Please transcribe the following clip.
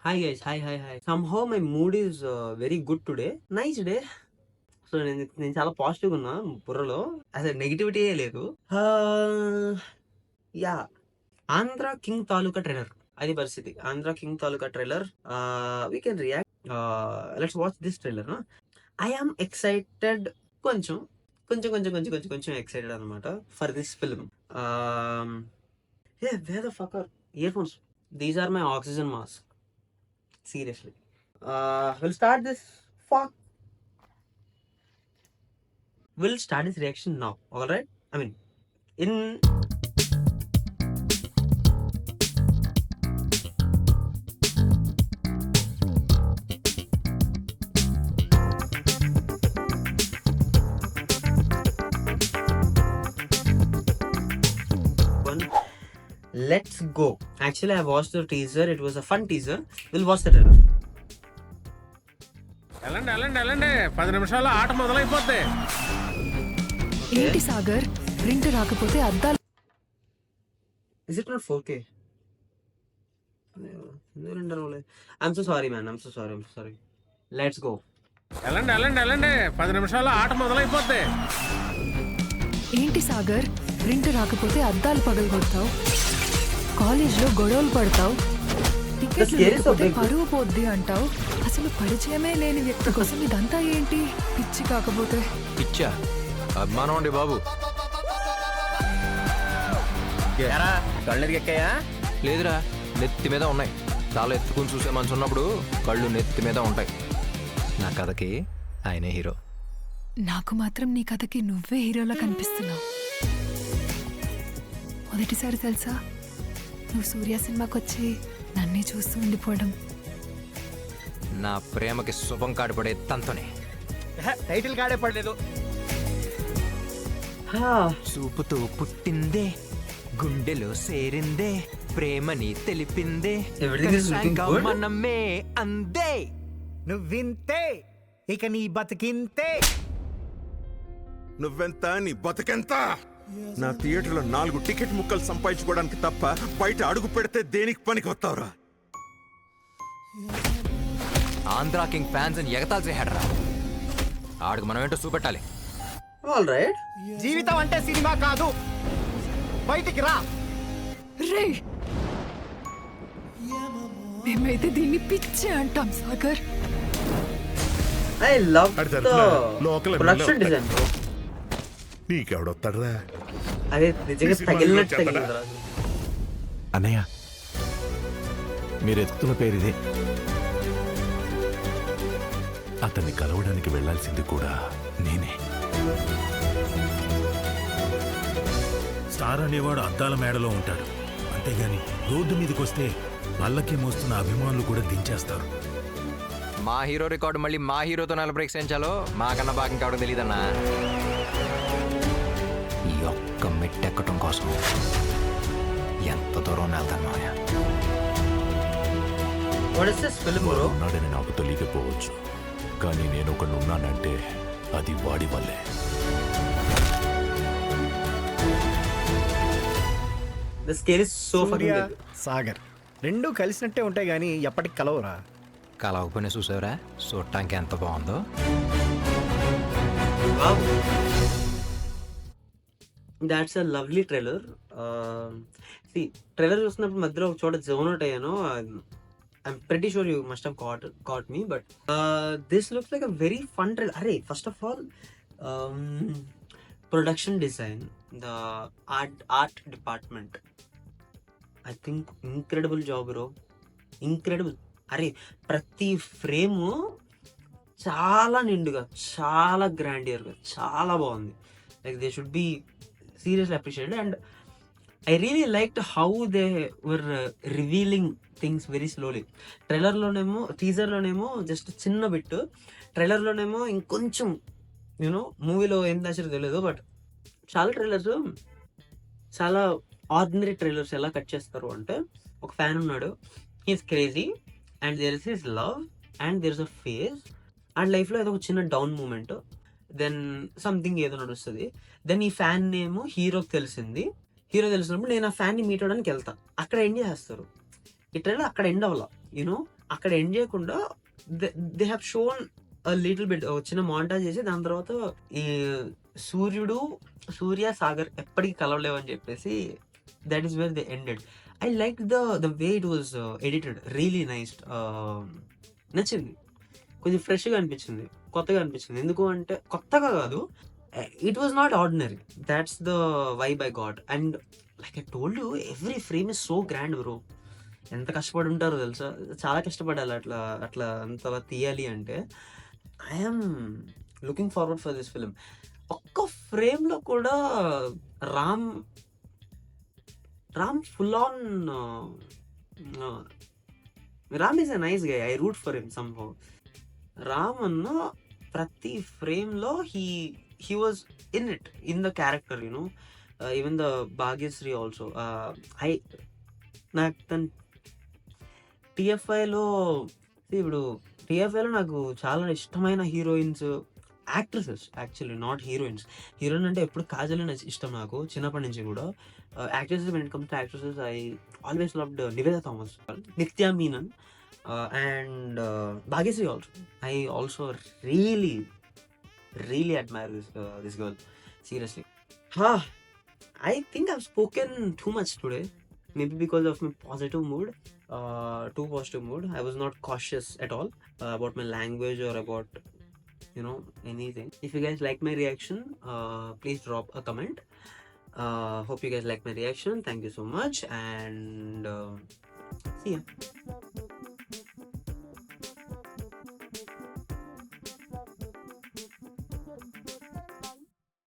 Hi guys, hi. Somehow my mood is very good today. Nice day. So నేను చాలా పాజిటివ్‌గా ఉన్నా బుర్రలో. అసలు నెగటివిటీయే లేదు. Yeah! 'Andhra king' Taluka trailer. అది పరిస్థితి. 'Andhra king' Taluka trailer we can react. Let's watch this trailer. I am excited కొంచెం. కొంచెం ఎక్సైటెడ్ అనమాట for this film. Where the fuck are earphones? These are my oxygen mask. Seriously. We'll start this fuck. We'll start this reaction now. All right. I mean, in one. Let's go. Actually, I watched the teaser. It was a fun teaser. We'll watch the trailer. వెళ్ళండి 10 నిమిషాల్లో ఆట మొదలైపోద్ది. ఏంటి Sagar print రాకపోతే అద్దాలు Is it not 4K? I'm so sorry, man. I'm so sorry. Let's go. వెళ్ళండి 10 నిమిషాల్లో ఆట మొదలైపోద్ది. ఏంటి సాగర్ ప్రింట్ రాకపోతే అద్దాలు పగలగొడతావు కాలేజ్లో గొడవలు పడతావు టికెట్లు scary is so లేకపోతే big. పరువు పోద్ది అంటావు అసలు పరిచయమే లేని వ్యక్తి కోసం ఇదంతా ఏంటి పిచ్చి కాకపోతే పిచ్చా అభిమానం అండి బాబు. కళ్ళకి ఎక్కాయా? లేదురా, నెత్తి మీద ఉన్నాయి. చాలా ఎత్తుకుని చూసే మనసు ఉన్నప్పుడు కళ్ళు నెత్తి మీద ఉంటాయి. నా కథకి ఆయనే హీరో. నాకు మాత్రం నీ కథకి నువ్వే హీరోలా కనిపిస్తున్నావు. మొదటిసారి తెలుసా నువ్వు సూర్య సినిమాకి వచ్చి నన్నే చూస్తూ ఉండిపోవడం. నా ప్రేమకి శుభం కాడిపడే తంతనే టైటిల్ కాడే పడలేదు. చూపుతో పుట్టిందే, గుండెలో సేరిందే, ప్రేమని తెలిపిందే, Everything is looking good. మనమే అందే. నువ్వింతే ఇక నీ బతికింతే. నువ్వెంత నీ బతుకెంత? నా థియేటర్లో 4 టికెట్ ముక్కలు సంపాదించుకోవడానికి తప్ప బయట అడుగు పెడితే దేనికి పనికి వస్తావురా? ఆంధ్ర కింగ్ ఫ్యాన్స్ అని ఎగతాలు చేశాడరా. ఆడికి మనం ఏంటో చూపెట్టాలి. All right. జీవితం అంటే సినిమా కాదు, బయటికి రా. రే మేమైతే దీన్ని పిచ్చి అంటాం సాగర్. I love అది the తరపున local production MLA design, bro. నీకెవడొస్తాడరా? అదే నిజంగా సినిమాలో తగిలినట్టు చేస్తాడా? తగిలిందిరా. అన్నయ్య మీరెత్తున పేరిదే. అతన్ని కలవడానికి వెళ్ళాల్సింది కూడా నేనే. స్టార్ అనేవాడు అద్దాల మేడలో ఉంటాడు, అంతేగాని రోడ్డు మీదకి వస్తే పల్లకి మోస్తున్న అభిమానులు కూడా దించేస్తారు. మా హీరో రికార్డు మళ్ళీ మా హీరోతో బ్రేక్స్ ఎంచాలో మాకన్నా బాగా కావడం తెలియదన్నా. ఈ ఒక్క మెట్టెక్కటం కోసం ఎంత దూరం వెళ్తాను మాయా. What is this film, bro? ఉన్నాడని నాకు తెలియకపోవచ్చు, కానీ నేను ఒకనున్నానంటే అది వాడి వల్లే. The scale is so fucking Surya, big. Sagar రెండు కలిసినట్టే ఉంటాయి గానీ ఎప్పటికి కలవరా. కలవకపోయినా చూసావురా చూడటానికి ఎంత బాగుందో. Wow. That's a lovely trailer. See, trailer చూస్తున్నప్పుడు మధ్యలో ఒక చోట జోన్ అవుట్ అయ్యాను. I'm pretty sure you must have caught me, but this looks like a very fun trailer. Arey, first of all, production design, the art department, I think incredible job, bro. Incredible. అరే ప్రతి frame చాలా నిండుగా, చాలా గ్రాండియర్గా, చాలా బాగుంది. Like they should be seriously appreciated. And I really liked how they were revealing things very slowly. ట్రైలర్లోనేమో, టీజర్లోనేమో జస్ట్ చిన్న బిట్, ట్రైలర్లోనేమో ఇంకొంచెం మూవీలో ఏం దాచారో తెలియదు. బట్ చాలా ట్రైలర్స్ చాలా ఆర్డినరీ ట్రైలర్స్ ఎలా కట్ చేస్తారు అంటే, ఒక ఫ్యాన్ ఉన్నాడు, he's crazy and there is his love and there is a phase and లైఫ్లో ఏదో ఒక చిన్న డౌన్ మూమెంట్, దెన్ సంథింగ్ ఏదో నడుస్తుంది. దెన్ ఈ ఫ్యాన్ నేమో హీరోకి తెలిసింది. హీరో తెలిసినప్పుడు నేను ఆ ఫ్యాన్ని మీట్ అవ్వడానికి వెళ్తా, అక్కడ ఎండ్ చేస్తారు. ఈ ట్రైలర్ అక్కడ ఎండ్ అవ్వాల. అక్కడ ఎండ్ చేయకుండా they have shown little bit చిన్న మాంటాజ్ చేసి దాని తర్వాత ఈ సూర్య సాగర్ ఎప్పటికీ కలవలేవు అని చెప్పేసి that is where they ended. I like the way it was edited, really nice. నచ్చింది, కొంచెం ఫ్రెష్గా అనిపించింది, కొత్తగా అనిపించింది. ఎందుకు అంటే కొత్తగా కాదు, it was not ordinary. That's the vibe I got. And like I told you, every frame is so grand bro. ఎంత కష్టపడి ఉంటారో తెలుసా, చాలా కష్టపడాలి అట్లా అట్లా అంతలా తీయాలి అంటే. I'm looking forward for this film. ఒక్క ఫ్రేమ్లో కూడా Ram full on Ram is a nice guy. I root for him somehow. Ram అన్న ప్రతి ఫ్రేమ్లో he was in the character, you know. Even the Bhagyashri also. నాకు తను టీఎఫ్ఐలో నాకు చాలా ఇష్టమైన heroines, actresses actually, not heroines. Heroine అంటే ఎప్పుడు కాజల్ ఇష్టం నాకు చిన్నప్పటి నుంచి కూడా. Actresses, when it comes to actresses, I always loved Nivetha Thomas, Nithya Menen, and Bhagyashri also. I also really admire this girl, seriously. I think I've spoken too much today, maybe because of my positive mood, too positive mood. I was not cautious at all about my language or about anything. If you guys like my reaction, please drop a comment. Hope you guys like my reaction. Thank you so much, and see ya.